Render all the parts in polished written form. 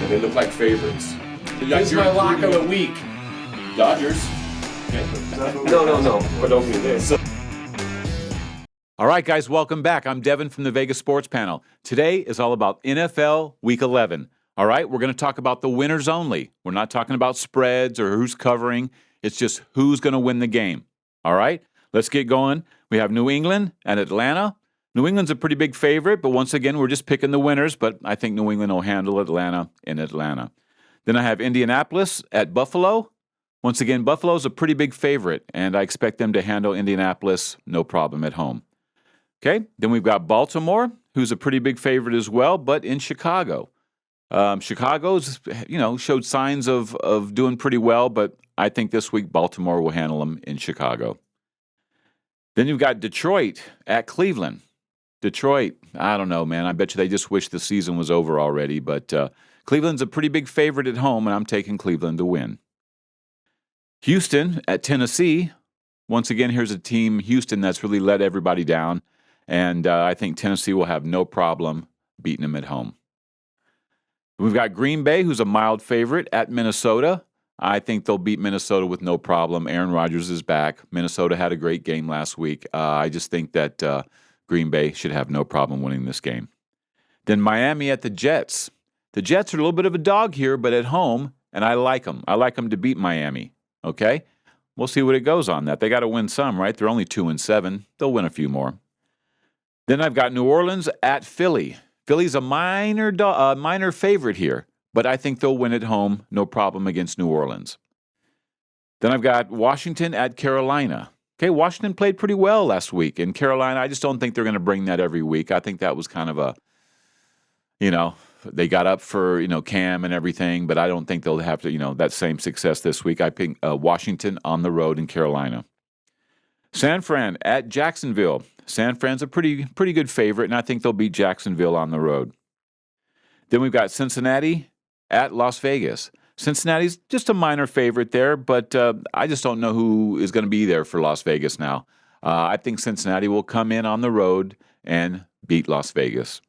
and they look like favorites. This is my lock of the week. Dodgers. No. But don't do this. All right, guys, welcome back. I'm Devin from the Vegas Sports Panel. Today is all about NFL Week 11. All right, we're going to talk about the winners only. We're not talking about spreads or who's covering. It's just who's going to win the game. All right, let's get going. We have New England and Atlanta. New England's a pretty big favorite, but once again, we're just picking the winners, but I think New England will handle Atlanta in Atlanta. Then I have Indianapolis at Buffalo. Once again, Buffalo's a pretty big favorite, and I expect them to handle Indianapolis no problem at home. Okay, then we've got Baltimore, who's a pretty big favorite as well, but in Chicago. Chicago's, showed signs of doing pretty well, but I think this week Baltimore will handle them in Chicago. Then you've got Detroit at Cleveland. Detroit, I don't know, man. I bet you they just wish the season was over already, but Cleveland's a pretty big favorite at home, and I'm taking Cleveland to win. Houston at Tennessee. Once again, here's a team, Houston, that's really let everybody down. And I think Tennessee will have no problem beating them at home. We've got Green Bay, who's a mild favorite, at Minnesota. I think they'll beat Minnesota with no problem. Aaron Rodgers is back. Minnesota had a great game last week. I just think that Green Bay should have no problem winning this game. Then Miami at the Jets. The Jets are a little bit of a dog here, but at home, and I like them. I like them to beat Miami, okay? We'll see what it goes on that. They got to win some, right? They're only 2-7. They'll win a few more. Then I've got New Orleans at Philly. Philly's a minor favorite here, but I think they'll win at home, no problem against New Orleans. Then I've got Washington at Carolina. Okay, Washington played pretty well last week, and Carolina, I just don't think they're going to bring that every week. I think that was kind of they got up for, Cam and everything, but I don't think they'll have to, that same success this week. I pick Washington on the road in Carolina. San Fran at Jacksonville. San Fran's a pretty good favorite, and I think they'll beat Jacksonville on the road. Then we've got Cincinnati at Las Vegas. Cincinnati's just a minor favorite there, but I just don't know who is going to be there for Las Vegas now. I think Cincinnati will come in on the road and beat Las Vegas.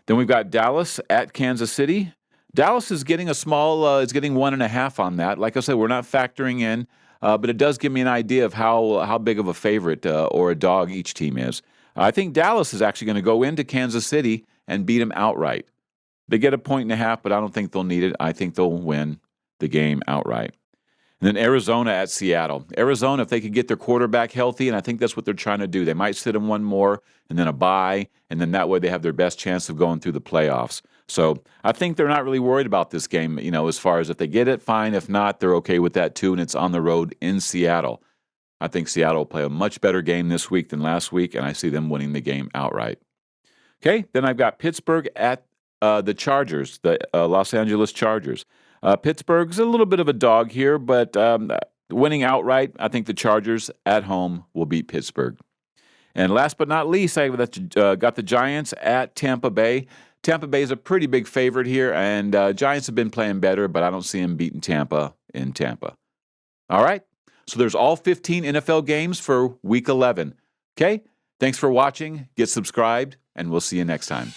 Then we've got Dallas at Kansas City. Dallas is getting is getting 1.5 on that. Like I said, we're not factoring in, but it does give me an idea of how big of a favorite or a dog each team is. I think Dallas is actually going to go into Kansas City and beat them outright. They get 1.5, but I don't think they'll need it. I think they'll win the game outright. And then Arizona at Seattle. Arizona, if they could get their quarterback healthy, and I think that's what they're trying to do. They might sit him one more and then a bye, and then that way they have their best chance of going through the playoffs. So I think they're not really worried about this game, as far as if they get it, fine. If not, they're okay with that too, and it's on the road in Seattle. I think Seattle will play a much better game this week than last week, and I see them winning the game outright. Okay, then I've got Pittsburgh at the Chargers, the Los Angeles Chargers. Pittsburgh's a little bit of a dog here, but winning outright, I think the Chargers at home will beat Pittsburgh. And last but not least, I got the Giants at Tampa Bay. Tampa Bay is a pretty big favorite here, and Giants have been playing better, but I don't see them beating Tampa in Tampa. All right, so there's all 15 NFL games for Week 11. Okay, thanks for watching. Get subscribed, and we'll see you next time.